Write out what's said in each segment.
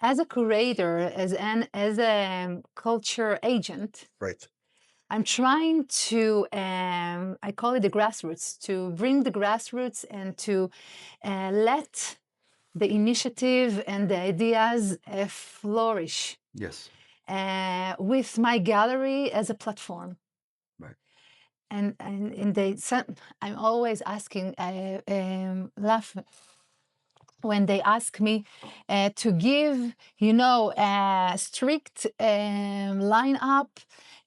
as a curator, as a culture agent, Right. I'm trying to, I call it the grassroots, to bring the grassroots and to let the initiative and the ideas flourish Yes. with my gallery as a platform. Right. And I'm always asking, laugh when they ask me to give, a strict lineup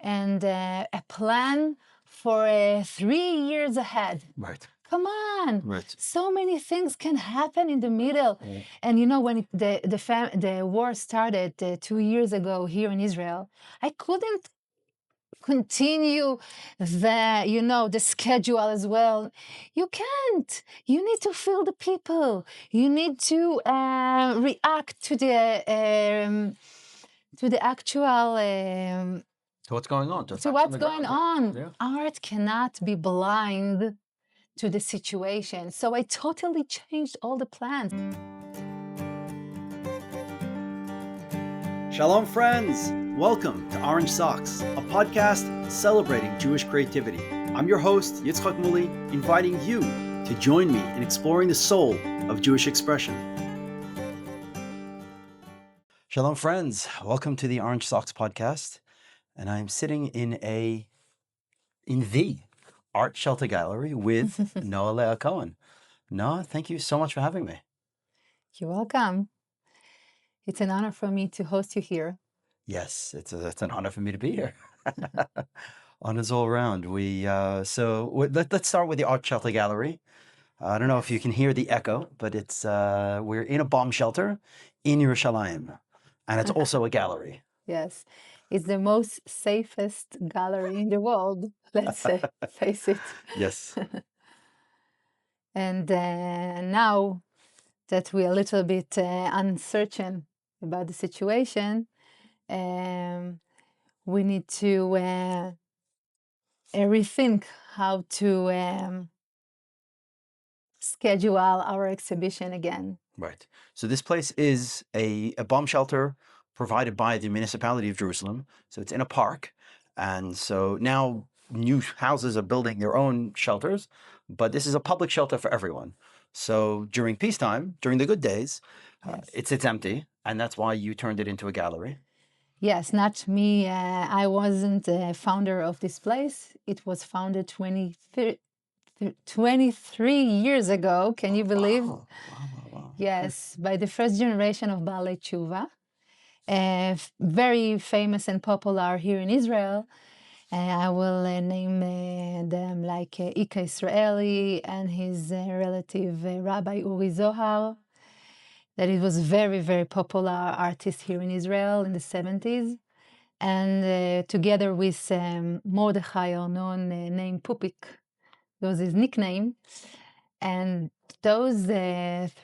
and a plan for 3 years ahead. Right. Come on. Right. So many things can happen in the middle. And when the war started 2 years ago here in Israel, I couldn't continue the schedule as well. You can't. You need to feel the people. You need to react to the actual So what's going on? to what's going on. Yeah. Art cannot be blind to the situation. So I totally changed all the plans. Shalom, friends! Welcome to Orange Socks, a podcast celebrating Jewish creativity. I'm your host, Yitzchak Muli, inviting you to join me in exploring the soul of Jewish expression. Shalom, friends! Welcome to the Orange Socks podcast. And I'm sitting in the art shelter gallery with Noa Lea Cohn. Noa, thank you so much for having me. You're welcome. It's an honor for me to host you here. Yes, it's an honor for me to be here. Honors all around. Let's start with the art shelter gallery. I don't know if you can hear the echo, but it's we're in a bomb shelter in Yerushalayim, and it's also a gallery. Yes, it's the most safest gallery in the world. Let's face it. Yes. And now that we're a little bit uncertain about the situation, we need to rethink how to schedule our exhibition again. Right. So this place is a bomb shelter provided by the municipality of Jerusalem. So it's in a park. And so now new houses are building their own shelters, but this is a public shelter for everyone. So during peacetime, during the good days, it's empty. And that's why you turned it into a gallery. Yes, not me. I wasn't a founder of this place. It was founded 23 years ago. Can you believe? Wow. Yes, by the first generation of Baalei Tshuva, very famous and popular here in Israel. I will name them like Ika Israeli and his relative Rabbi Uri Zohar, that it was very, very popular artist here in Israel in the 70s. And together with Mordechai Arnon named Pupik, that was his nickname. And those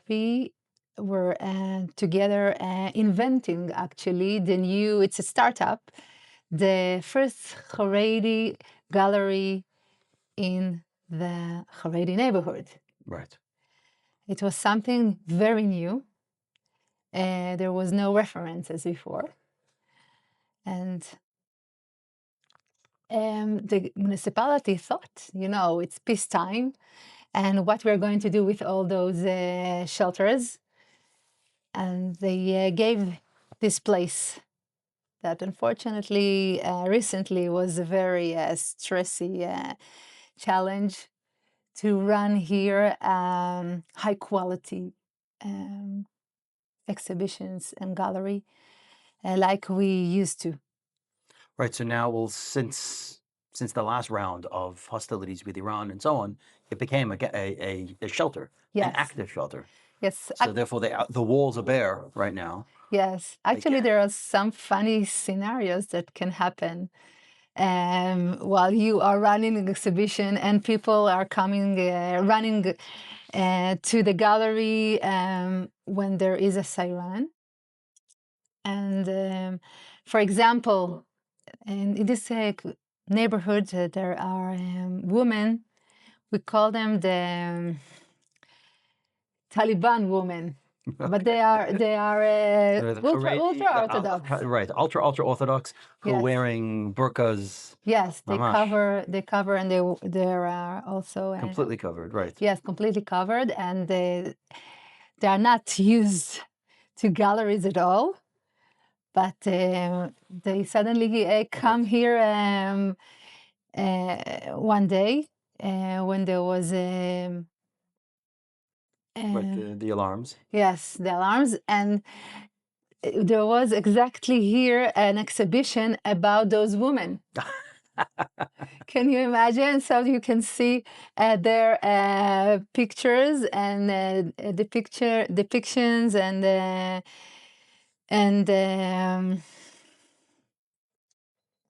three were together inventing actually it's a startup, the first Haredi gallery in the Haredi neighborhood. Right. It was something very new. There was no references before. And the municipality thought, it's peacetime, and what we're going to do with all those shelters. And they gave this place that unfortunately recently was a very stressy challenge to run here high quality exhibitions and gallery like we used to. Right. So now, since the last round of hostilities with Iran and so on, it became a shelter, an active shelter. Yes. So therefore, the walls are bare right now. Yes. Actually, there are some funny scenarios that can happen while you are running an exhibition and people are coming, running to the gallery when there is a siren. And for example, in this neighborhood, there are women. We call them the Taliban women. but they are They're the Haredi, ultra orthodox. right, ultra orthodox who are Yes. wearing burqas, Yes, they mamash, cover, and they are also completely covered, right? yes, completely covered, and they are not used to galleries at all. But they suddenly come here one day when there was Right, the alarms. yes, the alarms, and there was exactly here an exhibition about those women. Can you imagine? So you can see their pictures and depictions and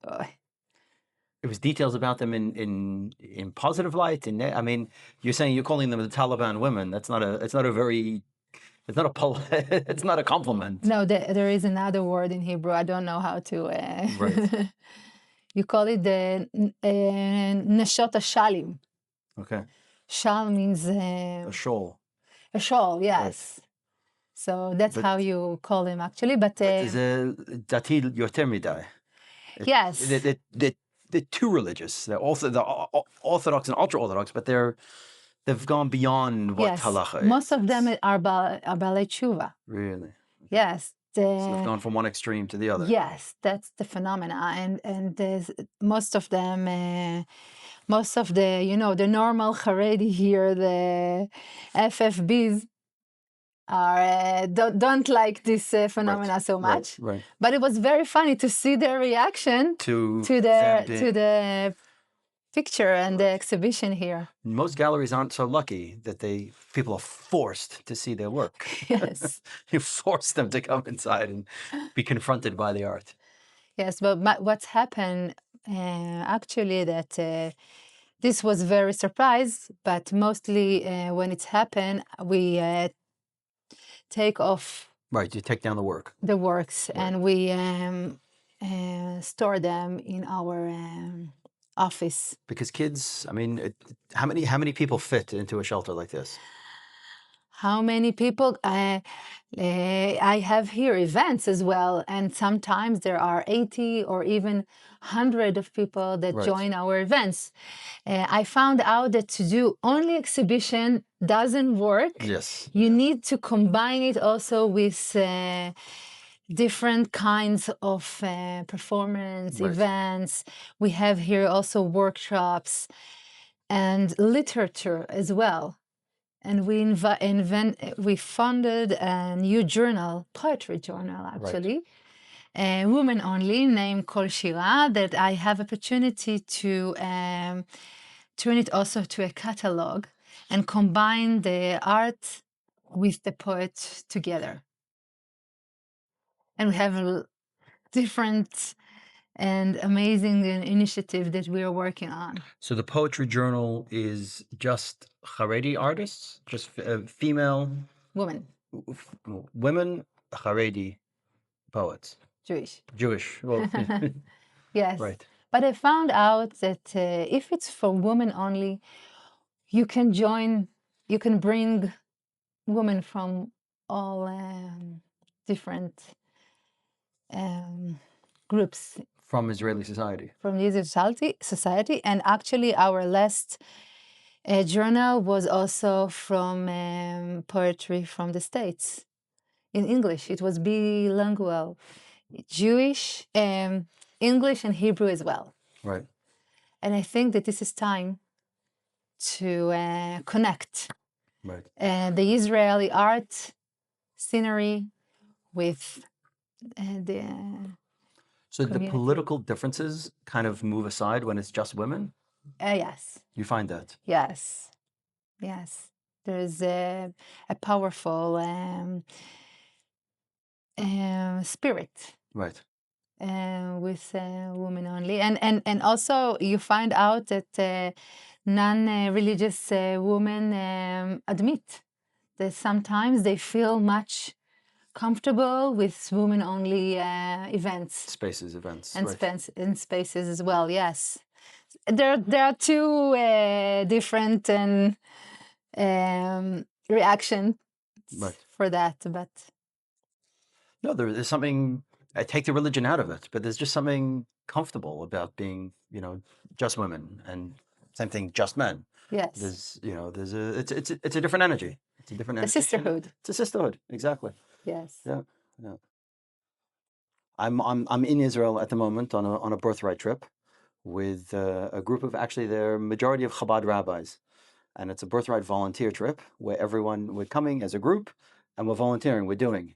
oh, It was details about them in positive light. I mean, you're saying you're calling them the Taliban women. It's not a very, it's not a it's not a compliment. no, there is another word in Hebrew. I don't know how to. Right. You call it the neshot shalim. Okay. Shal means A shawl. a shawl. Yes. So that's But- how you call them actually. But זה דתי יותר מדי. yes, They're too religious. They're also the Orthodox and ultra Orthodox, but they've gone beyond what yes. halacha is. Most of them are balei tshuva. Really. Yes. So they've gone from one extreme to the other. Yes, that's the phenomena, and there's most of them, most of the the normal Haredi here, the FFBs are don't like this phenomena so much. Right. But it was very funny to see their reaction To the picture and the exhibition here. Most galleries aren't so lucky that people are forced to see their work. Yes. You force them to come inside and be confronted by the art. Yes, but what's happened actually that this was very surprised, but mostly when it's happened, we take off Right, you take down the work. the works and we store them in our office. Because kids, I mean, how many people fit into a shelter like this? How many people? I have here events as well, and sometimes there are 80 or even 100 of people that Right. join our events. I found out that to do only exhibition doesn't work. Yes. You need to combine it also with different kinds of performance Right. events. We have here also workshops and literature as well. And we funded a new journal, poetry journal actually, women only, named Kol Shira, that I have opportunity to turn it also to a catalog and combine the art with the poet together. And we have a different and amazing initiative that we are working on. So the poetry journal is just Haredi artists, just female Women, women, Haredi poets, Jewish. Well, Yes. right. But I found out that if it's for women only, you can bring women from all different groups From Israeli society. from the Israeli society. And actually, our last journal was also from poetry from the States in English. It was bilingual, Jewish, English, and Hebrew as well. Right. And I think that this is time to connect Right. the Israeli art scenery with the So the community. political differences kind of move aside when it's just women? Yes, You find that? yes, yes. There's a powerful spirit Right. with women only. And also you find out that non-religious women admit that sometimes they feel much comfortable with women-only events Spaces, events. and right. in spaces as well. Yes, there are two different reaction Right. for that, but No, there's something, I take the religion out of it, but there's just something comfortable about being, just women, and same thing, just men. yes, There's it's a different energy. It's a different the energy. sisterhood. It's a sisterhood, exactly. Yes. Yeah, yeah. I'm in Israel at the moment on a birthright trip with a group of, actually, they're majority of Chabad rabbis, and it's a birthright volunteer trip where we're coming as a group, and we're volunteering, we're doing.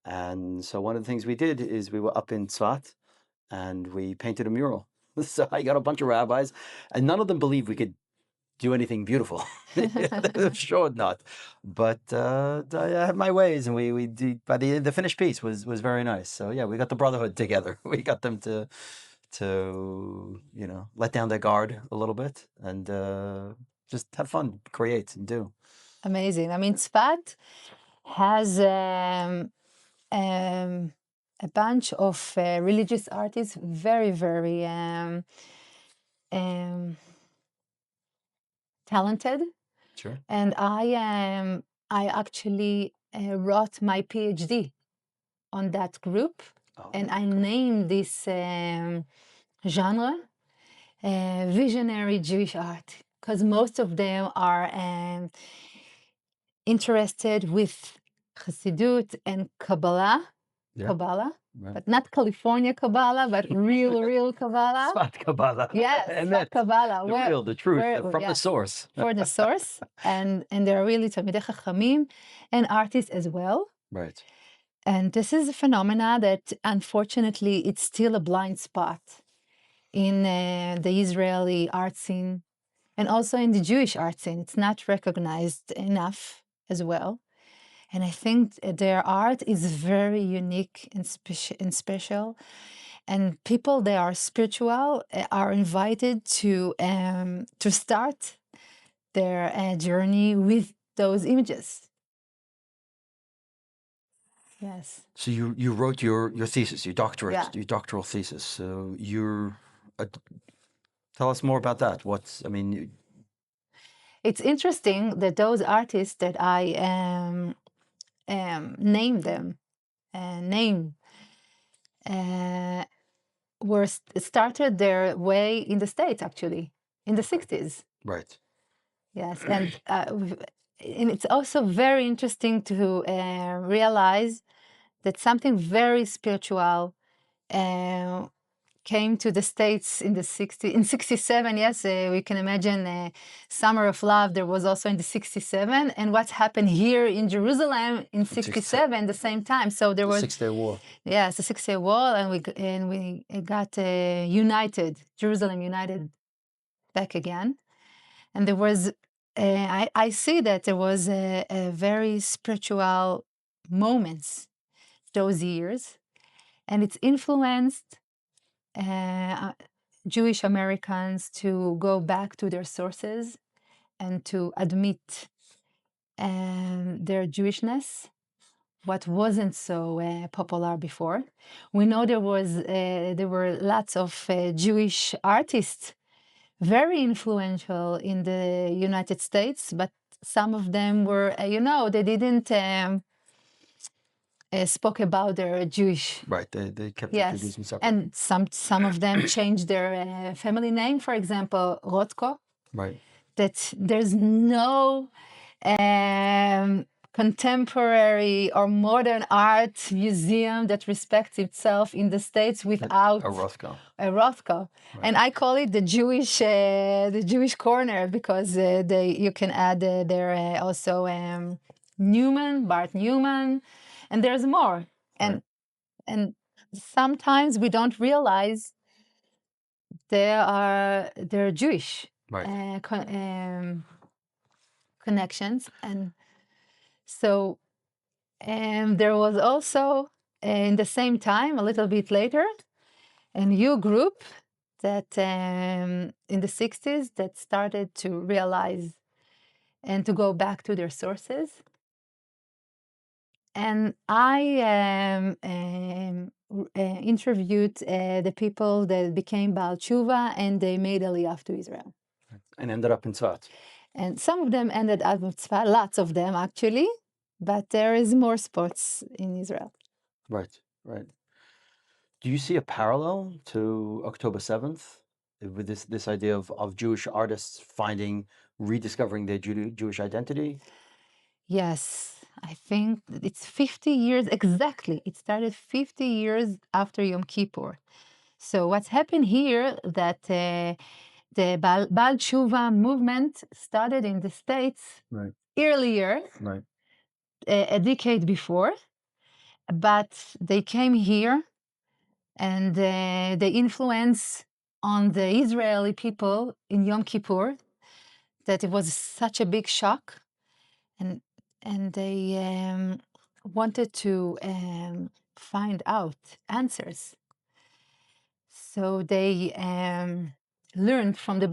And so one of the things we did is we were up in Tzfat and we painted a mural. So I got a bunch of rabbis, and none of them believed we could do anything beautiful. Sure not. But I have my ways, and we did, by the finished piece was very nice. So yeah, we got the brotherhood together. We got them to let down their guard a little bit and just have fun, create and do. Amazing. I mean, Tzfat has a bunch of religious artists, very, very talented. Sure. And I actually wrote my PhD on that group, and I named this genre visionary Jewish art, because most of them are interested with Chassidut and Kabbalah. Yeah. Kabbalah, Right. but not California Kabbalah, but real Kabbalah. Tzfat Kabbalah. Yes, Tzfat Kabbalah. The real, the truth, from the yes, source. for the source, and they're really Talmidei Chachamim and artists as well. Right. And this is a phenomena that, unfortunately, it's still a blind spot in the Israeli art scene and also in the Jewish art scene. It's not recognized enough as well. And I think their art is very unique and special. And people that are spiritual are invited to start their journey with those images. Yes. So you wrote your thesis, your doctorate, Yeah. your doctoral thesis. So tell us more about that. It's interesting that those artists that I named them, started their way in the States, actually, in the 60s. Right. Yes, and it's also very interesting to realize that something very spiritual came to the States in the 60s, in 67. Yes, we can imagine Summer of Love. There was also in the 67, and what happened here in Jerusalem in 67, the same time. So there was 6-Day War. Yes, the 6-Day War, and we got united, Jerusalem united back again, and there was. I see that there was a very spiritual moments those years, and it's influenced Jewish Americans to go back to their sources and to admit their Jewishness, what wasn't so popular before. We know there were lots of Jewish artists, very influential in the United States, but some of them were, they didn't spoke about their Jewish. Right. They kept Yes, Judaism separate. and some of them changed their family name. For example, Rothko. Right. That there's no contemporary or modern art museum that respects itself in the States without A Rothko. a Rothko. Right. And I call it the Jewish corner, because you can add there also Bart Newman, and there's more. And sometimes we don't realize they're Jewish. Right. Connections. And so there was also, in the same time, a little bit later, a new group that in the 60s that started to realize and to go back to their sources. And I interviewed the people that became Baal Tshuva, and they made Aliyah to Israel. And ended up in Tzfat. And some of them ended up in Tzfat, lots of them actually, but there is more spots in Israel. Right, right. Do you see a parallel to October 7th with this idea of Jewish artists finding, rediscovering their Jewish identity? Yes, I think it's 50 years exactly. It started 50 years after Yom Kippur. So what's happened here that the Baal Tshuva movement started in the States Right, earlier, right. a decade before, but they came here and the influence on the Israeli people in Yom Kippur, that it was such a big shock, and they wanted to find out answers. So they learned from the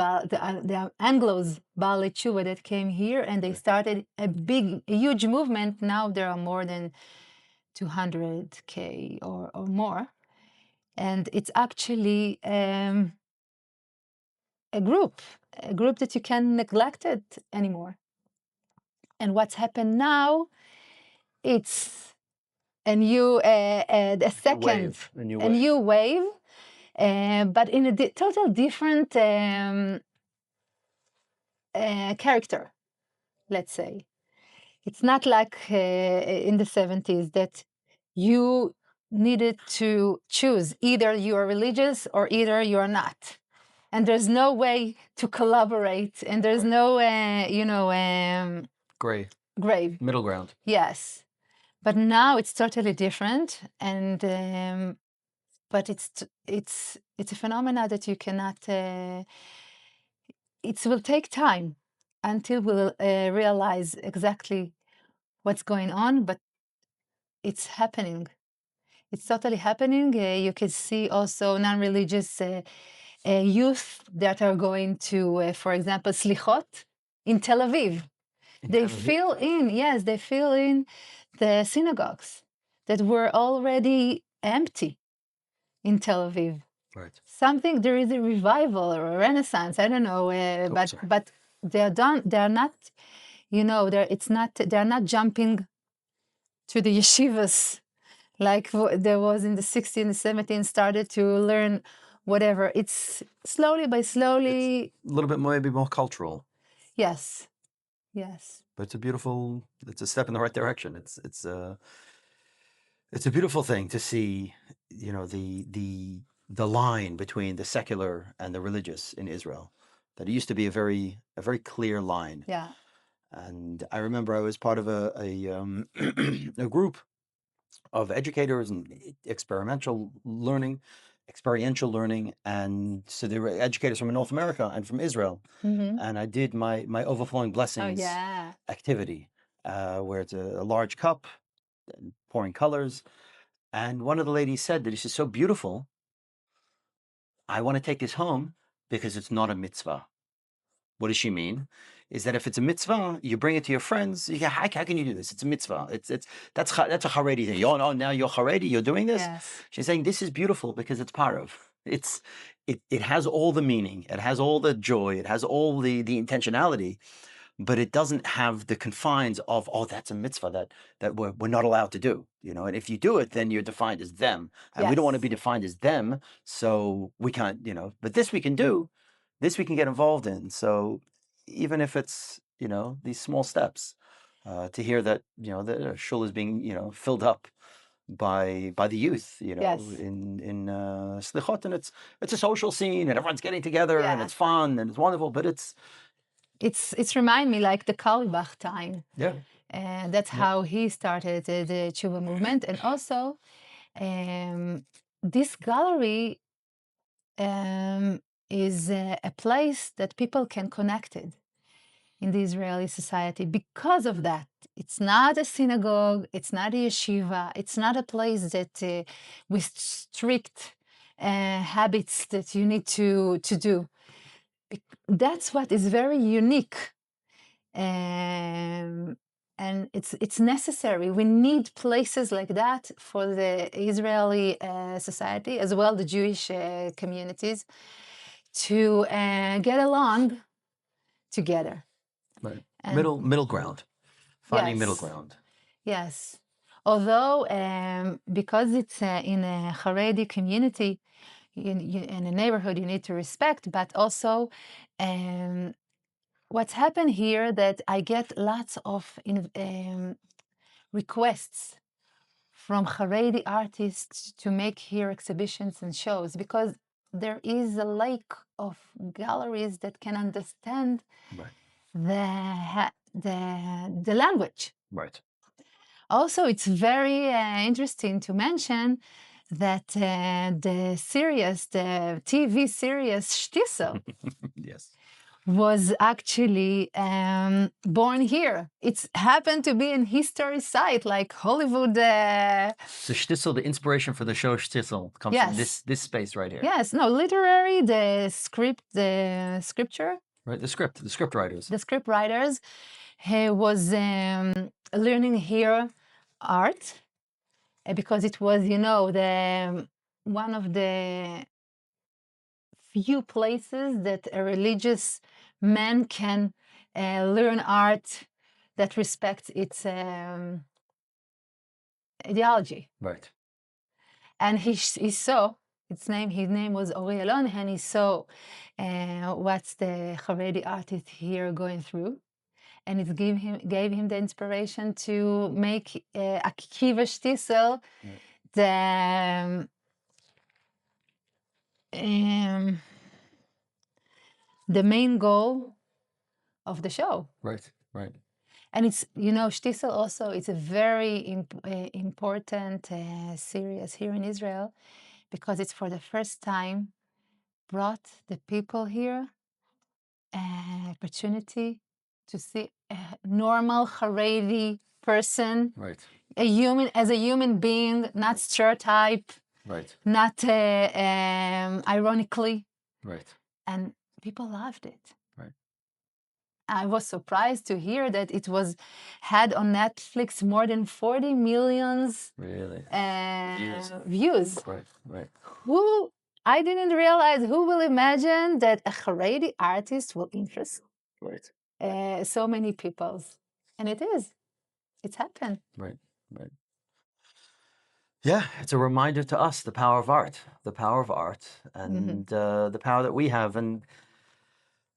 Anglos, Baalei Tshuva, that came here, and they started a huge movement. Now there are more than 200K or more. And it's actually a group that you can't neglect it anymore. And what's happened now, it's a new, a second, A new a wave. new wave, but in a total different character, let's say. It's not like in the 70s that you needed to choose either you are religious or either you are not. And there's no way to collaborate, and there's no, Gray. grave. Middle ground. Yes. But now it's totally different, and but it's a phenomena that you cannot. It will take time until we'll realize exactly what's going on, but it's happening. It's totally happening. You can see also non-religious youth that are going to, for example, Slichot in Tel Aviv. They fill in, yes, they fill in the synagogues that were already empty in Tel Aviv. Right. Something, there is a revival or a renaissance, I don't know, but they're done. They're not, they're not jumping to the yeshivas like there was in the 16th and 17th, started to learn whatever. It's slowly by slowly. It's a little bit more, maybe more cultural. Yes, yes. But it's a step in the right direction. It's a beautiful thing to see, the line between the secular and the religious in Israel. That it used to be a very clear line. Yeah. And I remember I was part of a group of educators and experiential learning, and so they were educators from North America and from Israel. Mm-hmm. And I did my overflowing blessings activity, where it's a large cup, and pouring colors. And one of the ladies said that this is so beautiful. I want to take this home because it's not a mitzvah. What does she mean? Is that if it's a mitzvah, you bring it to your friends. You go, how can you do this? It's a mitzvah. That's a Haredi thing. Oh, now you're Haredi. You're doing this. Yes. She's saying this is beautiful because it's parov. It has all the meaning. It has all the joy. It has all the intentionality, but it doesn't have the confines of, that's a mitzvah that we're not allowed to do. And if you do it, then you're defined as them, and we don't want to be defined as them. So we can't. But this we can do. This we can get involved in. So even if it's these small steps, to hear that the shul is being filled up by the youth, in slichot, and it's a social scene, and everyone's getting together, and it's fun, and it's wonderful. But it's remind me like the Carlebach time. Yeah. And that's how he started the Tshuva movement. And also, this gallery is a place that people can connect it in the Israeli society because of that. It's not a synagogue, it's not a yeshiva, it's not a place that with strict habits that you need to do. That's what is very unique. And it's necessary. We need places like that for the Israeli society, as well the Jewish communities, to get along together. Right. Middle ground. Finding middle ground. Yes. Although, because it's in a Haredi community, in a neighborhood, you need to respect, but also what's happened here that I get lots of requests from Haredi artists to make here exhibitions and shows because there is a lack of galleries that can understand Right. the language. Right. Also, it's very interesting to mention that the TV series Shtisel Yes. was actually born here. It's happened to be an history site like Hollywood. So Shtisel, the inspiration for the show Shtisel comes from Yes. this space right here. Yes, no, literary, the scripture, Right. The script writers. the script writers, he was learning here art because it was, the one of the few places that a religious man can learn art that respects its ideology. Right. And he saw his name was Ori Elon, and he saw what's the Haredi artist here going through. And it gave him the inspiration to make Akiva Shtisel the main goal of the show. Right. Right. And it's, Shtisel also, it's a very important series here in Israel because it's for the first time brought the people here opportunity to see a normal Haredi person, Right. as a human being, not stereotype, Right. not ironically, Right. and people loved it. Right. I was surprised to hear that it had on Netflix more than 40 million Really. views. Right. Right. I didn't realize who will imagine that a Haredi artist will interest Right. so many people. And it is. It's happened. Right. Right. Yeah, it's a reminder to us the power of art, and the power that we have, and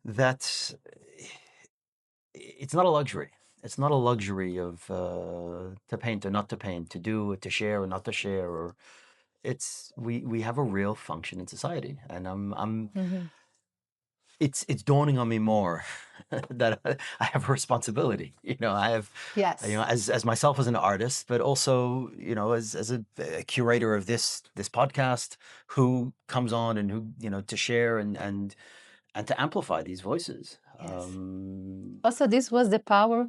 that's it's not a luxury. It's not a luxury of to paint or not to paint, to do, to share or not to share, or we have a real function in society, and it's dawning on me more that I have a responsibility. I have, Yes. as myself as an artist, but also, as a curator of this podcast, who comes on and who, to share and to amplify these voices. Yes. Also, this was the power.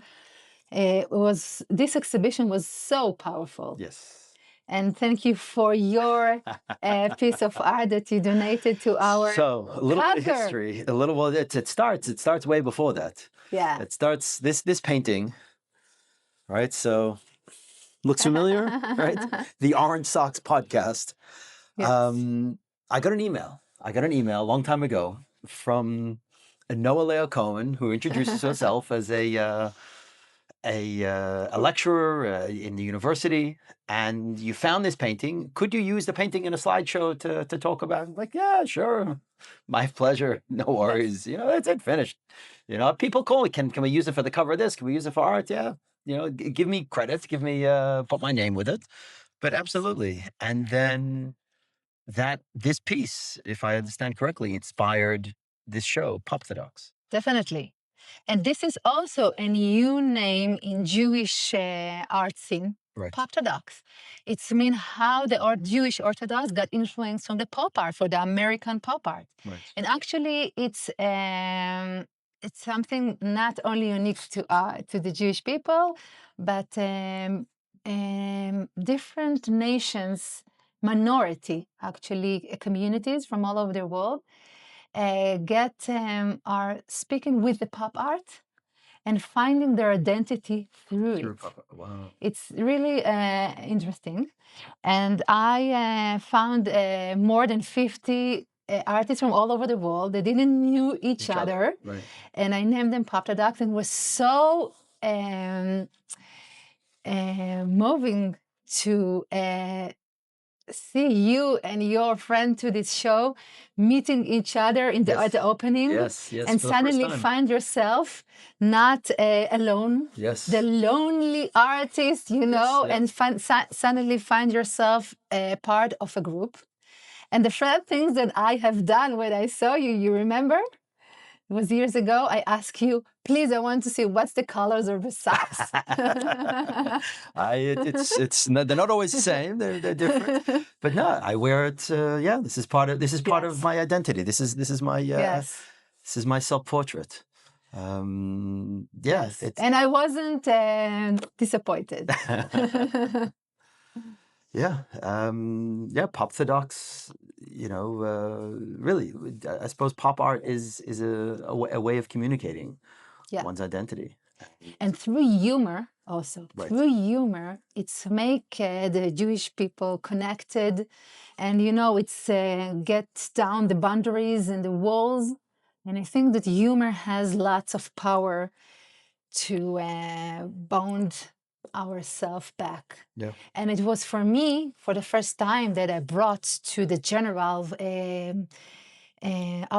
This exhibition was so powerful. Yes. And thank you for your piece of art that you donated to our. So a little bit of Tucker. history, it starts way before that. Yeah. It starts this painting, right? So looks familiar, right? The Orange Socks podcast. Yes. I got an email a long time ago from Noa Lea Cohn, who introduces herself as a lecturer in the university, and you found this painting. Could you use the painting in a slideshow to talk about? I'm like, yeah, sure, my pleasure, no worries. It's finished. People call me. Can we use it for the cover of this? Can we use it for art? Yeah. Give me credits. Give me put my name with it. But absolutely. And then this piece, if I understand correctly, inspired this show, Popthodox. Definitely. And this is also a new name in Jewish art scene, Right. Popthodox. It's how the Jewish Orthodox got influence from the pop art, for the American pop art. Right. And actually, it's something not only unique to the Jewish people, but different nations, minority actually communities from all over the world are speaking with the pop art and finding their identity through it. Wow. It's really interesting. And I found more than 50 artists from all over the world. They didn't knew each other. Right. And I named them Popthodox and was so moving to see you and your friend to this show meeting each other in the, at the opening. Yes, yes, And for the first suddenly time. find yourself not alone. Yes. The lonely artist, you know, yes. and suddenly find yourself part of a group. And the first things that I have done when I saw you, you remember? It was years ago. I asked you, please, I want to see what's the colors of the socks. They're not always the same. They're different. But no, I wear it. Yeah, this is part of Yes. my identity. This is my Yes. this is my self-portrait. Yeah, Yes. And I wasn't disappointed. Yeah, yeah. Popthodox, you know, really, I suppose pop art is a way of communicating Yeah. one's identity. And through humor, also Right. through humor, it's make the Jewish people connected, and you know, it's gets down the boundaries and the walls. And I think that humor has lots of power to bond ourselves back. Yeah. And it was for me, for the first time, that I brought to the general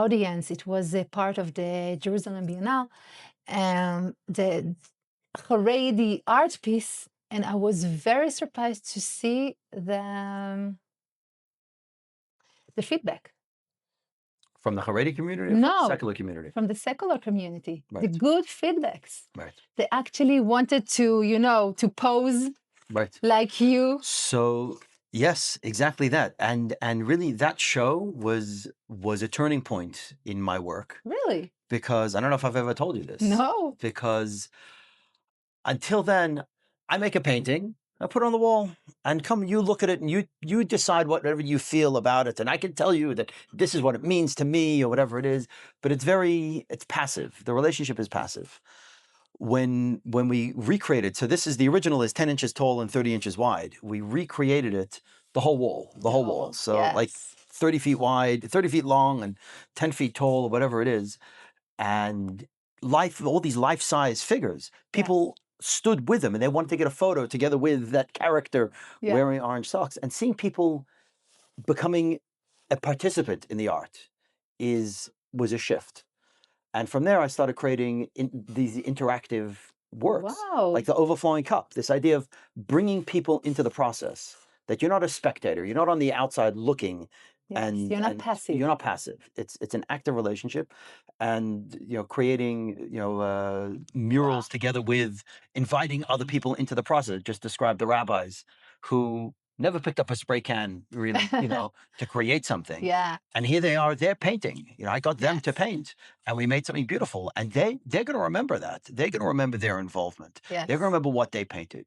audience. It was a part of the Jerusalem Biennale, the Haredi art piece, and I was very surprised to see the feedback. From the Haredi community or from No, the secular community? From the secular community. The Right. good feedbacks. Right. They actually wanted to, you know, to pose Right. like you. So yes, exactly that. And really that show was a turning point in my work. Really? Because I don't know if I've ever told you this. No. Because until then, I make a painting, I put it on the wall, and you look at it and you decide whatever you feel about it. And I can tell you that this is what it means to me or whatever it is, but it's passive. The relationship is passive. When we recreated, so this is the original is 10 inches tall and 30 inches wide. We recreated it, the whole wall. So yes. like 30 feet wide, 30 feet long and 10 feet tall or whatever it is. And all these life-size figures, people stood with them and they wanted to get a photo together with that character wearing orange socks. And seeing people becoming a participant in the art was a shift. And from there, I started creating these interactive works, like the overflowing cup, this idea of bringing people into the process, that you're not a spectator, you're not on the outside looking. Yes, you're not passive. You're not passive. It's an active relationship, and creating murals together with inviting other people into the process. Just describe the rabbis who never picked up a spray can really, to create something. Yeah. And here they are, they're painting. I got them to paint, and we made something beautiful. And they're going to remember that. They're going to remember their involvement. Yes. They're going to remember what they painted.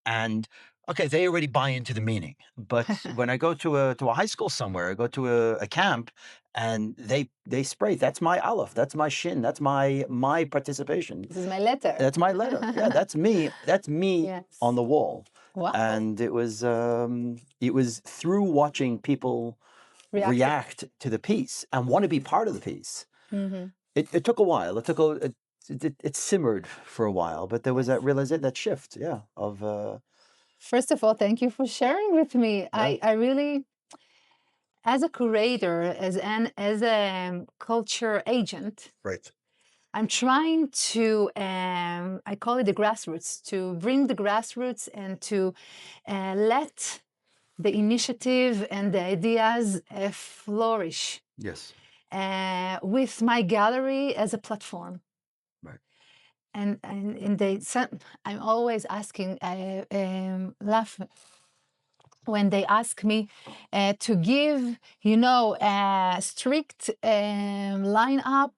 And okay, they already buy into the meaning. But when I go to a high school somewhere, I go to a camp, and they spray. That's my aleph. That's my shin. That's my participation. This is my letter. That's my letter. Yeah, that's me. That's me Yes. on the wall. Wow. And it was through watching people react to the piece and want to be part of the piece. Mm-hmm. It took a while. It simmered for a while, but there was that realization, that shift, of. First of all, thank you for sharing with me. Yeah. I really, as a curator, as a culture agent, Right. I'm trying to, I call it the grassroots, to bring the grassroots and to let the initiative and the ideas flourish. Yes. With my gallery as a platform. Right. And I'm always asking, laugh when they ask me to give, a strict lineup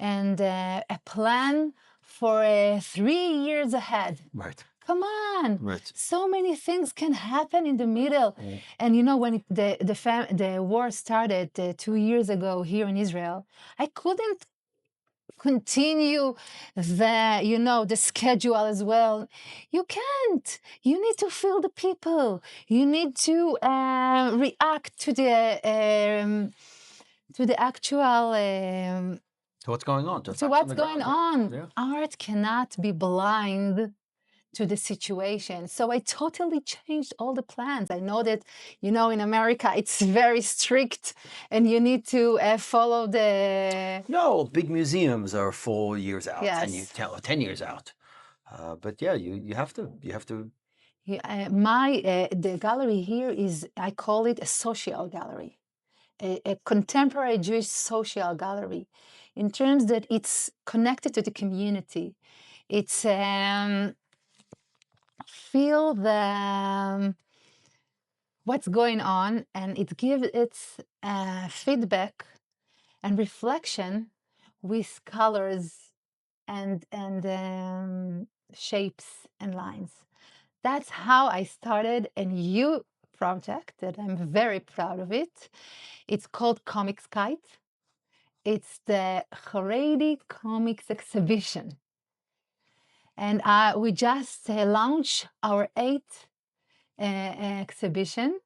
and a plan for 3 years ahead. Right. Come on. Right. So many things can happen in the middle. And when the war started 2 years ago here in Israel, I couldn't continue the schedule as well. You can't. You need to feel the people. You need to react to the actual So what's going on? to what's going on. Yeah. Art cannot be blind to the situation. So I totally changed all the plans. I know that, in America, it's very strict and you need to follow the... No, big museums are 4 years out, Yes. 10 years out. But yeah, you have to. The gallery here is, I call it a social gallery, a contemporary Jewish social gallery, in terms that it's connected to the community. It's feel what's going on, and it gives its feedback and reflection with colors and shapes and lines. That's how I started a new project that I'm very proud of it. It's called Comics Kite. It's the Haredi Comics Exhibition. And we just launched our 8th exhibition.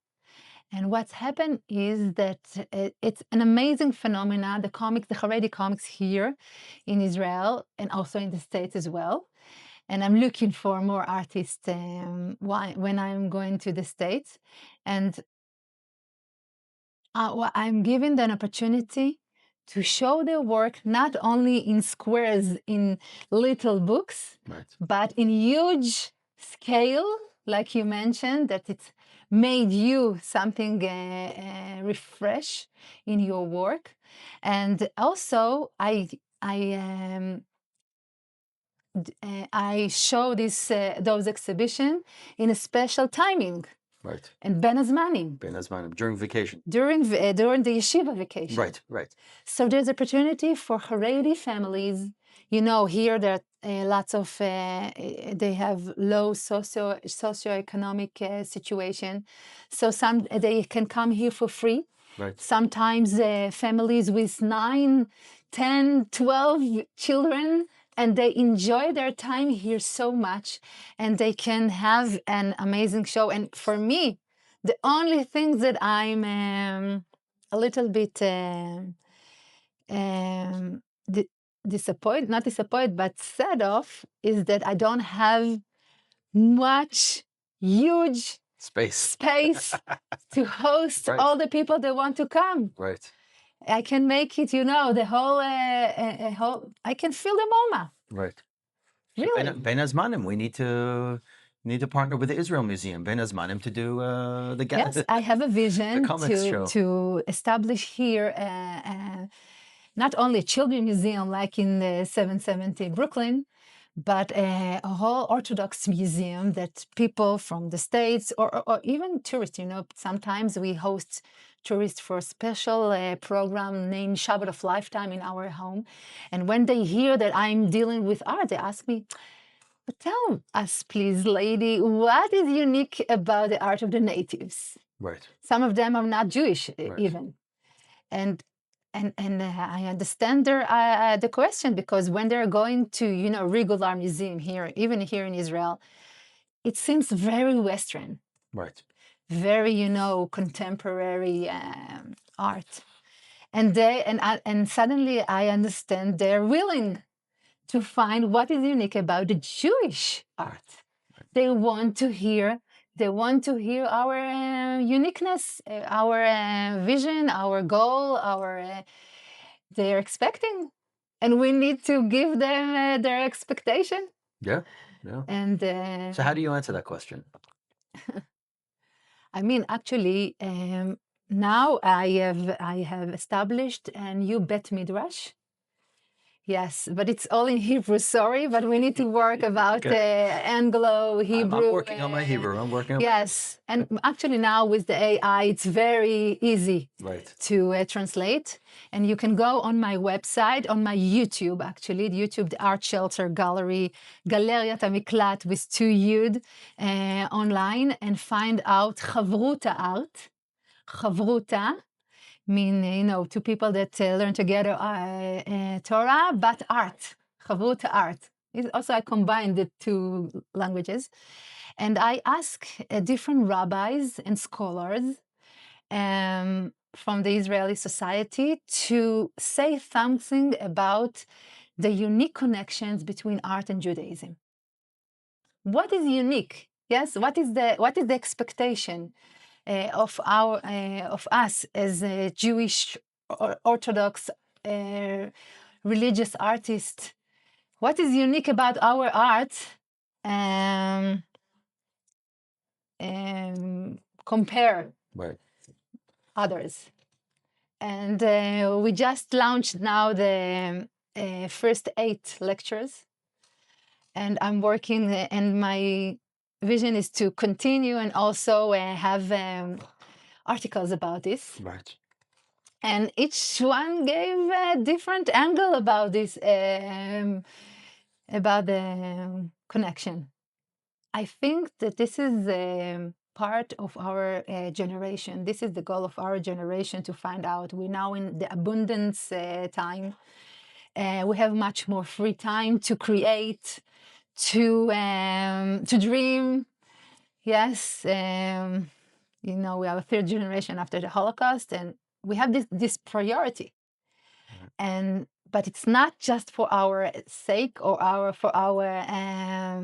And what's happened is that it's an amazing phenomenon, the Haredi comics here in Israel and also in the States as well. And I'm looking for more artists when I'm going to the States. And I'm given an opportunity to show their work not only in squares, in little books, Right. but in huge scale, like you mentioned, that it's made you something refresh in your work. And also, I show those exhibition in a special timing. Right. And Ben Azmanim. During vacation. During the yeshiva vacation. Right. So there's opportunity for Haredi families. Here there are lots of, they have low socioeconomic situation. So they can come here for free. Right. Sometimes families with 9, 10, 12 children, and they enjoy their time here so much, and they can have an amazing show. And for me, the only thing that I'm a little bit disappointed, not disappointed, but sad of, is that I don't have much huge Space to host Right. all the people that want to come. Right. I can make it, the whole, I can fill the MoMA. Right. Really? Ben Azmanim, we need to partner with the Israel Museum, Ben Azmanim, to do the Yes, I have a vision comics show. to establish here not only a children's museum like in 770 Brooklyn, but a whole Orthodox museum that people from the States or even tourists, sometimes we host tourists for a special program named Shabbat of Lifetime in our home. And when they hear that I'm dealing with art, they ask me, but tell us, please, lady, what is unique about the art of the natives? Right. Some of them are not Jewish Right. even. And I understand the question, because when they're going to, regular museum here, even here in Israel, it seems very Western. Right. Very, contemporary art. And suddenly I understand they're willing to find what is unique about the Jewish art. They want to hear our uniqueness, our vision, our goal, they're expecting, and we need to give them their expectation. Yeah. And so how do you answer that question? I mean, actually, now I have established a new Bet Midrash. Yes, but it's all in Hebrew, sorry, but we need to work about Anglo, Hebrew. I'm working on my Hebrew. Yes, and actually now with the AI, it's very easy to translate. And you can go on my website, on my YouTube, actually, the Art Shelter Gallery, Galeriat HaMiklat with 2 Yud online, and find out Chavruta art. Chavruta mean, 2 people that learn together Torah, but art, Chavruta art. Also, I combined the 2 languages. And I ask different rabbis and scholars from the Israeli society to say something about the unique connections between art and Judaism. what is unique? Yes, what is the expectation of us as a Jewish or Orthodox religious artists? What is unique about our art compare Right. others? And we just launched now the first 8 lectures, and I'm working, and my vision is to continue and also have articles about this. Right. And each one gave a different angle about this, about the connection. I think that this is part of our generation. This is the goal of our generation, to find out. We're now in the abundance time. We have much more free time to create, to dream. Yes, you know, we are a 3rd generation after the Holocaust, and we have this priority. But it's not just for our sake or for our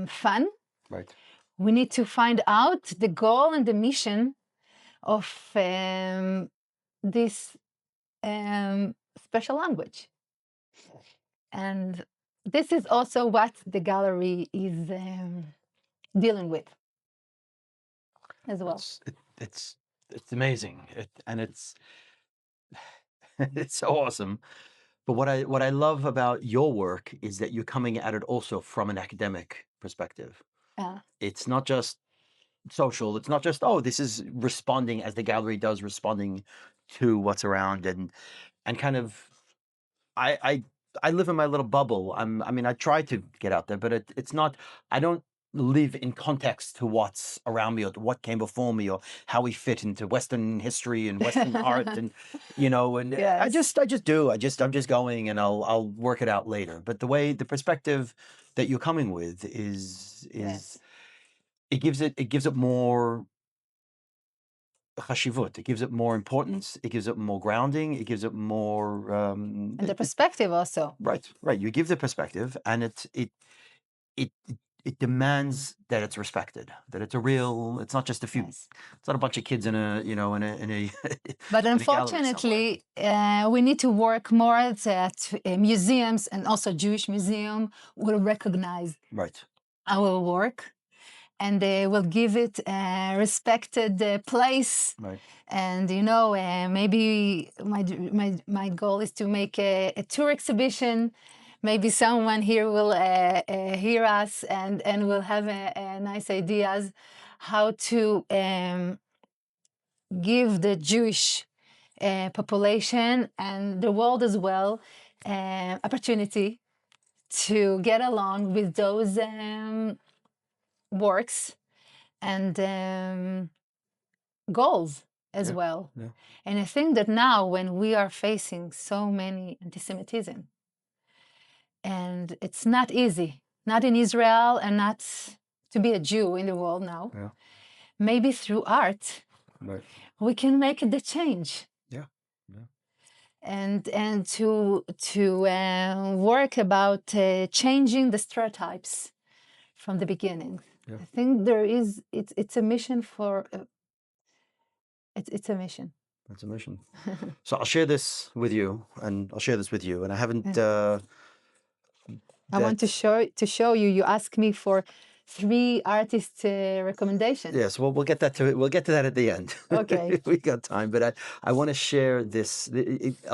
fun. Right. We need to find out the goal and the mission of this special language. And this is also what the gallery is dealing with as well. It's amazing, and it's it's so awesome. But what I love about your work is that you're coming at it also from an academic perspective. It's not just social. It's not just, oh, this is responding as the gallery does, responding to what's around, and kind of I live in my little bubble. I mean, I try to get out there, but it's not. I don't live in context to what's around me or to what came before me or how we fit into Western history and Western art, and you know, and Yes. I just do. I'm just going, and I'll work it out later. But the perspective that you're coming with is Yes. it gives it more chashivut. It gives it more importance. It gives it more grounding. It gives it more And the perspective also. right. You give the perspective, and it demands that it's respected. That it's a real. It's not just a few. Yes. It's not a bunch of kids in a in a But in a gallery unfortunately, we need to work more that museums, and also Jewish museum, will recognize right. our work, and they will give it a respected place. Right. And you know, maybe my goal is to make a tour exhibition. Maybe someone here will hear us and will have a nice ideas how to give the Jewish population and the world as well opportunity to get along with those works and goals as well. Yeah. And I think that now, when we are facing so many anti-Semitism, and it's not easy, not in Israel, and not to be a Jew in the world now, Yeah. maybe through art, Right. we can make the change. Yeah. And to work about changing the stereotypes from the beginning. Yeah. I think it's a mission for it's a mission. That's a mission. So I'll share this with you, and and I haven't. I want to show you. You asked me for 3 artist recommendations. Yes, well, we'll get to that at the end. Okay. If we got time, but I want to share this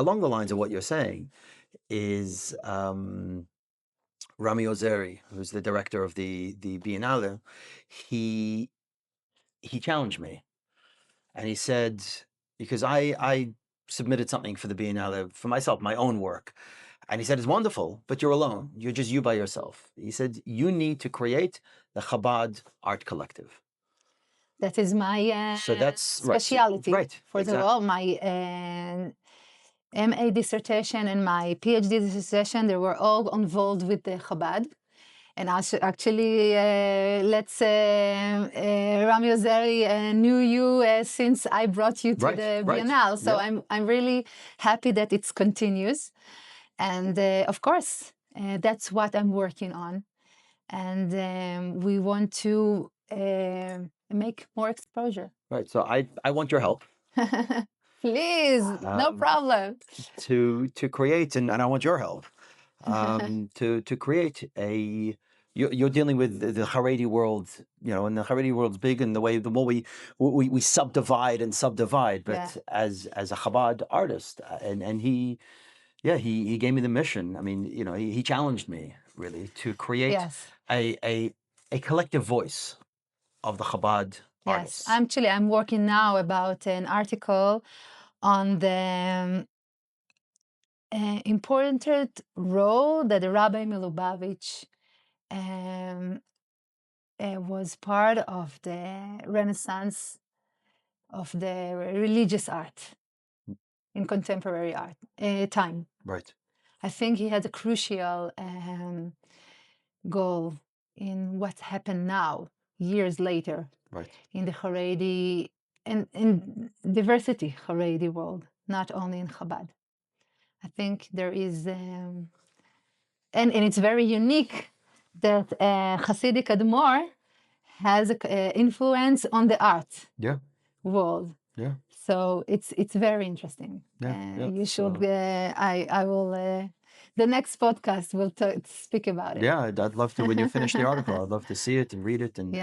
along the lines of what you're saying. Is Rami Ozeri, who's the director of the Biennale, he challenged me, and he said, because I submitted something for the Biennale for myself, my own work. And he said, it's wonderful, but you're alone. You're just you by yourself. He said, you need to create the Chabad Art Collective. That is my So that's specialty. Right. First of all, my MA dissertation and my PhD dissertation, they were all involved with the Chabad. And actually, Rami Ozeri knew you since I brought you to the Biennale. So I'm really happy that it continues. And of course, that's what I'm working on. and we want to make more exposure. Right. So I want your help Please, no problem. to create, and I want your help to create a. You're dealing with the Haredi world, and the Haredi world's big, and the more we subdivide and subdivide. But as a Chabad artist, and he gave me the mission. I mean, he challenged me really to create a collective voice of the Chabad artists. Actually, I'm working now about an article on the important role that the Rabbi Milubavitch was part of the Renaissance of the religious art in contemporary art time. Right. I think he had a crucial goal in what happened now, years later, Right. in the Haredi and in diversity Haredi world, not only in Chabad. I think there is, and it's very unique that Hasidic Admor has influence on the art world. Yeah. So it's very interesting. You should. I will. The next podcast will speak about it. Yeah, I'd love to. When you finish the article, I'd love to see it and read it, and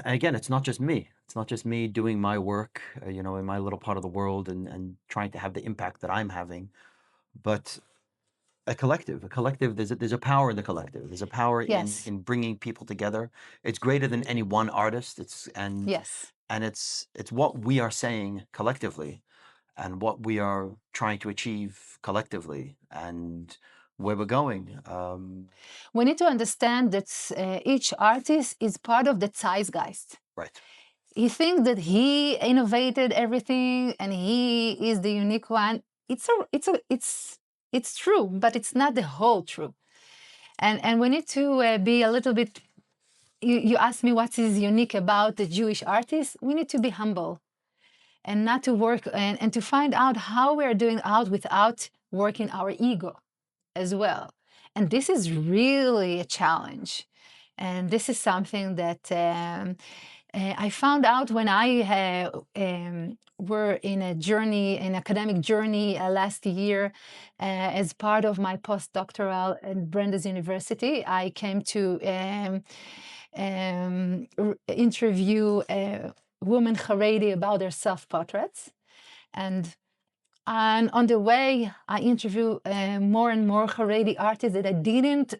again, it's not just me. It's not just me doing my work, in my little part of the world, and trying to have the impact that I'm having, but a collective. There's a power in the collective. There's a power in bringing people together. It's greater than any one artist. And it's what we are saying collectively, and what we are trying to achieve collectively, and where we're going. We need to understand that each artist is part of the zeitgeist. Right. He thinks that he innovated everything and he is the unique one. It's true, but it's not the whole truth. And we need to be a little bit. You asked me what is unique about the Jewish artists. We need to be humble, and not to work and to find out how we are doing out without working our ego as well. And this is really a challenge. And this is something that I found out when I were in a journey, an academic journey last year as part of my postdoctoral at Brandeis University. I came to interview women Haredi about their self-portraits. And on the way, I interview more and more Haredi artists that I didn't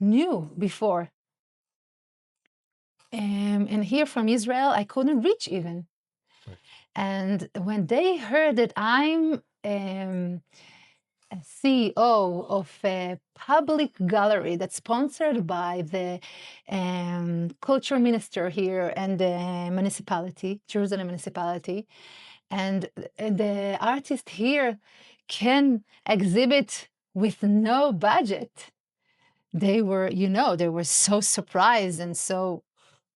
knew before. And here from Israel, I couldn't reach even. Right. And when they heard that I'm a CEO of a public gallery that's sponsored by the culture minister here and the municipality, Jerusalem municipality, and the artist here can exhibit with no budget, they were so surprised and so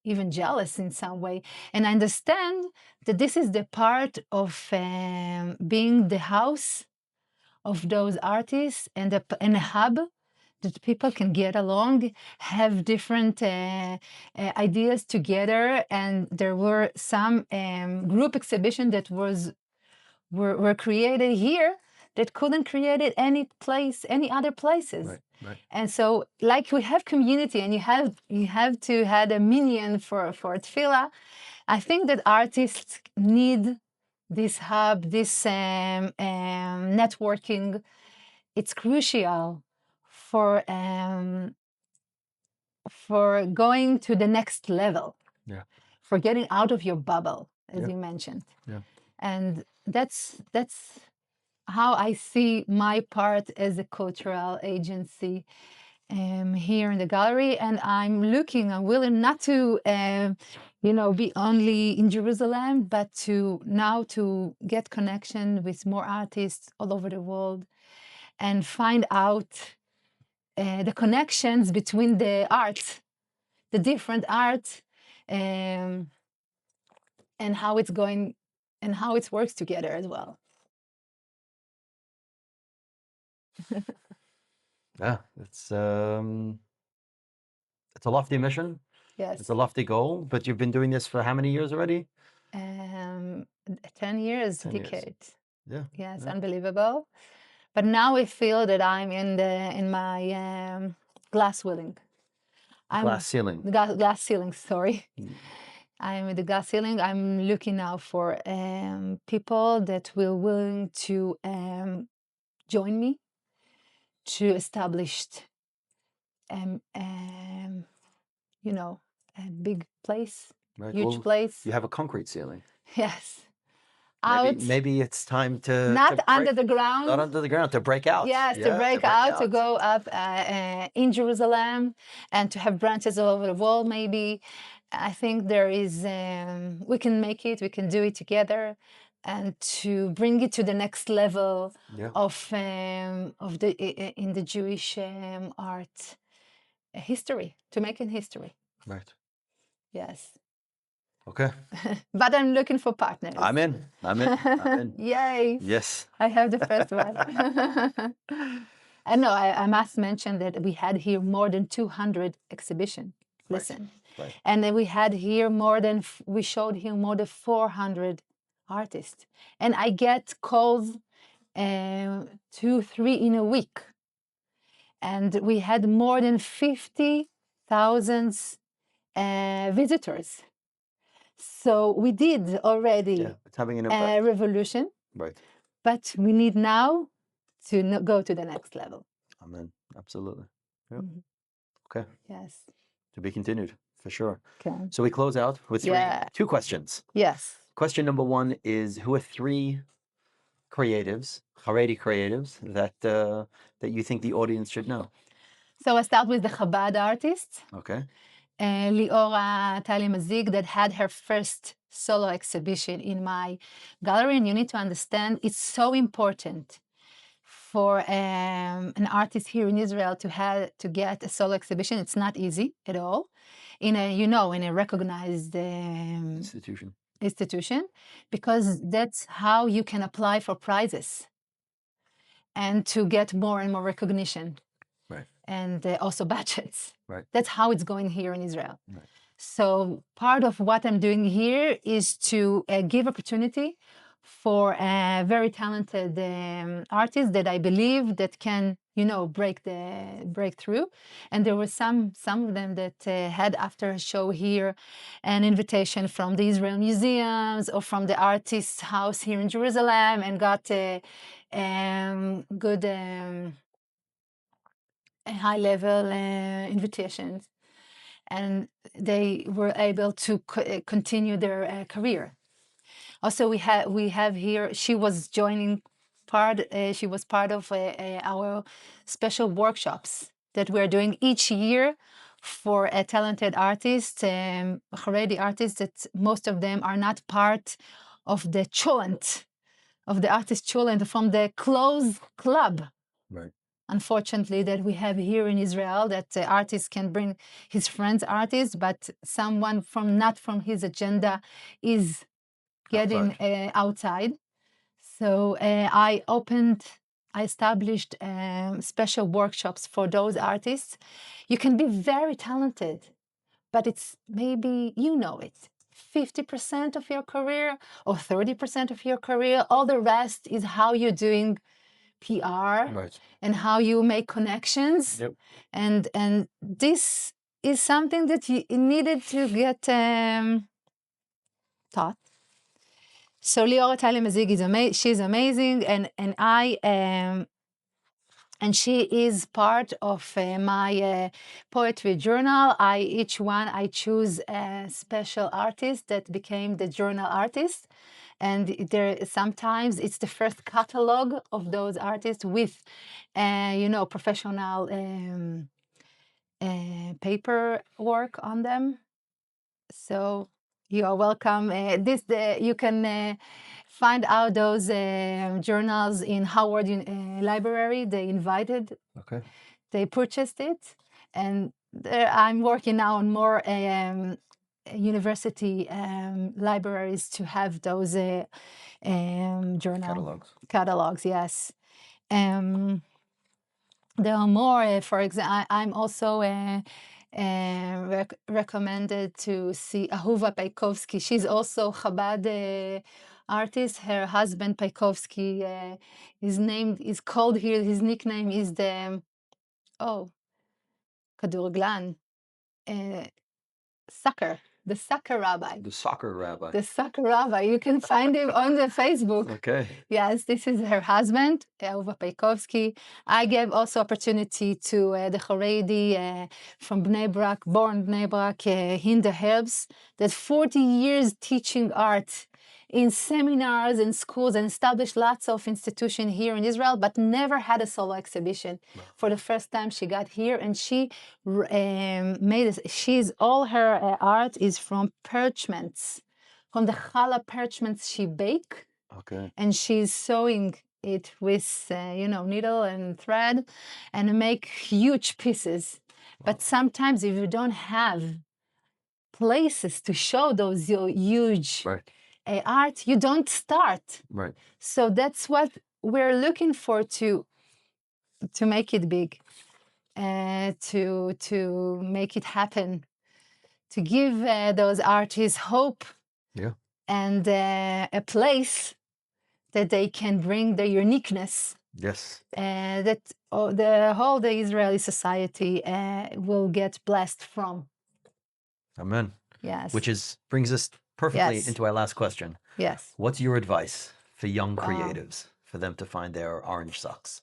even jealous in some way. And I understand that this is the part of being the house of those artists and a hub that people can get along, have different ideas together. And there were some group exhibition that were created here that couldn't create it any other places. Right. Right. And so, like we have community, and you have to have a minyan for tefillah. I think that artists need this hub, this networking. It's crucial for going to the next level. Yeah. For getting out of your bubble, as you mentioned. Yeah. And that's how I see my part as a cultural agency here in the gallery. And I'm willing not to, be only in Jerusalem, but to get connection with more artists all over the world and find out the connections between the arts, the different arts, and how it's going and how it works together as well. Yeah, it's a lofty mission. Yes. It's a lofty goal, but you've been doing this for how many years already? 10 years, 10 years. decades. Yeah. Yes, yeah. unbelievable. But now I feel that I'm in my glass ceiling. Glass ceiling. Glass ceiling, sorry. Mm. I'm with the glass ceiling. I'm looking now for people that will willing to join me to establish, you know, a big place, Right. huge Well, place. you have a concrete ceiling. Yes. Maybe it's time to Not break, under the ground. Not under the ground, to break out. Yes, Yeah, to break out, to go up in Jerusalem and to have branches all over the world, maybe. I think there is, we can make it, we can do it together, and to bring it to the next level of in the Jewish art history, to make it history. Right. Yes. Okay. But I'm looking for partners. I'm in. I'm in. Yay. Yes. I have the first one. And no, I must mention that we had here more than 200 exhibitions. Listen. Right. And then we had here we showed here more than 400 artists. And I get calls 2, 3 in a week. And we had more than 50,000 visitors. So we did already it's having an a revolution. Right. But we need now to go to the next level. Amen. Absolutely. Yep. Mm-hmm. Okay. Yes. To be continued, for sure. Okay. So we close out with 2 questions. Yes. Question number 1 is, who are 3 creatives, Haredi creatives, that you think the audience should know? So I start with the Chabad artists. Okay. Liora Tali-Mazig, that had her first solo exhibition in my gallery. And you need to understand, it's so important for an artist here in Israel to get a solo exhibition. It's not easy at all in a recognized institution, because that's how you can apply for prizes and to get more and more recognition. Right. And also budgets. Right. That's how it's going here in Israel. Right. So part of what I'm doing here is to give opportunity for very talented artists that I believe that can, break through. And there were some of them that had, after a show here, an invitation from the Israel museums or from the artist's house here in Jerusalem, and got good high-level invitations. And they were able to continue their career. Also, we have here, she was part of our special workshops that we're doing each year for a talented artist, Haredi artists, that most of them are not part of the cholent, of the artist cholent, from the closed club. Right. Unfortunately, that we have here in Israel, that the artist can bring his friends artists, but someone not from his agenda is getting outside. So I established special workshops for those artists. You can be very talented, but it's maybe, it, 50% of your career or 30% of your career. All the rest is how you're doing PR, right, and how you make connections. Yep. And this is something that you needed to get taught. So Liora Tali-Mazig she's amazing, and she is part of my poetry journal. Each one I choose a special artist that became the journal artist. And sometimes it's the first catalog of those artists with, professional paperwork on them. So you are welcome. You can find out those journals in Howard Library. They invited. Okay. They purchased it, and I'm working now on more university libraries to have those journal catalogs. Yes. There are more. For example, I'm also recommended to see Ahuva Paikovsky. She's also Chabad artist. Her husband Paikovsky, his name is called here. His nickname is the Kadurglan, soccer. The soccer rabbi. The soccer rabbi. The soccer rabbi. You can find him on the Facebook. Okay. Yes, this is her husband, Ahuva Paikovsky. I gave also opportunity to the Haredi from Bnei Brak, born Bnei Brak, Hinda Herbs, that 40 years teaching art in seminars and schools and established lots of institutions here in Israel, but never had a solo exhibition. For the first time she got here, and she all her art is from parchments, from the challah parchments she baked. Okay. And she's sewing it with, needle and thread and make huge pieces. But sometimes if you don't have places to show those huge art, you don't start. Right. So that's what we're looking for to make it big, to make it happen, to give those artists hope and a place that they can bring their uniqueness. Yes. That the Israeli society will get blessed from. Amen. Yes. Which brings us perfectly Yes. into our last question. Yes. What's your advice for young creatives, for them to find their orange socks?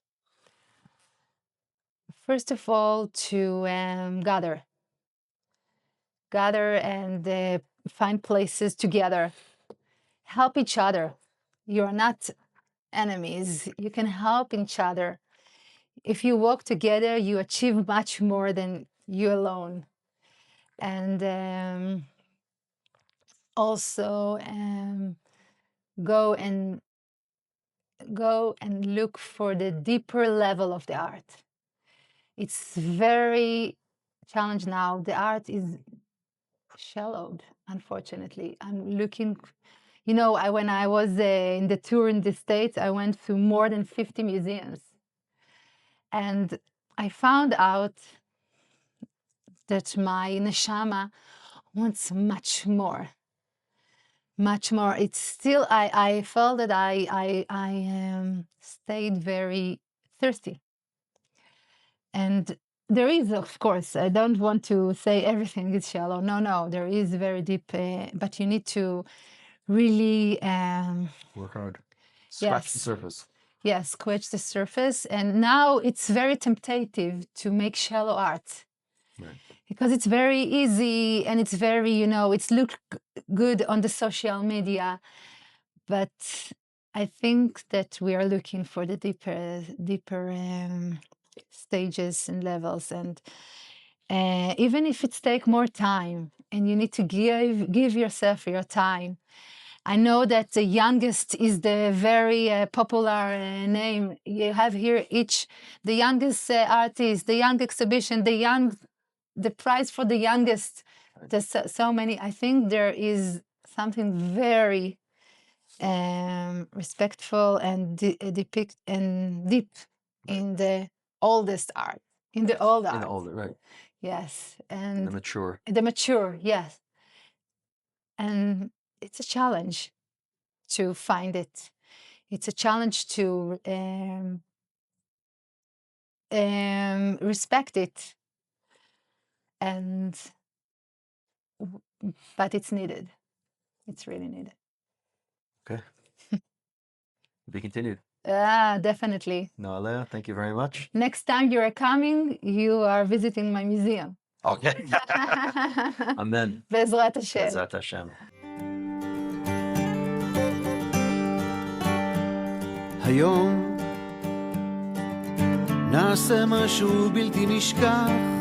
First of all, to gather and find places together. Help each other. You're not enemies. You can help each other. If you work together, you achieve much more than you alone. And also go and look for the deeper level of the art. It's very challenged now. The art is shallowed, unfortunately. I'm looking, when I was in the tour in the States, I went to more than 50 museums. And I found out that my neshama wants much more. Much more. It's still, I felt that I stayed very thirsty. And there is, of course, I don't want to say everything is shallow. No, there is very deep, but you need to really work hard. Scratch the surface. Yes, scratch the surface. And now it's very temptative to make shallow art. Right. Because it's very easy and it's very, it's look good on the social media. But I think that we are looking for the deeper stages and levels. And even if it takes more time and you need to give yourself your time. I know that the youngest is the very popular name. You have here the youngest artist, the young exhibition, the prize for the youngest. There's so many. I think there is something very respectful and deep in the oldest art, in the old art. In the older, right. Yes. And the mature. The mature, yes. And it's a challenge to find it. It's a challenge to respect it. But it's needed. It's really needed. Okay. To be continued. Definitely. Noa Lea, thank you very much. Next time you are coming, you are visiting my museum. Okay. Amen. Be'ezrat Hashem. Be'ezrat Hashem. היום נעשה משהו בלתי נשכח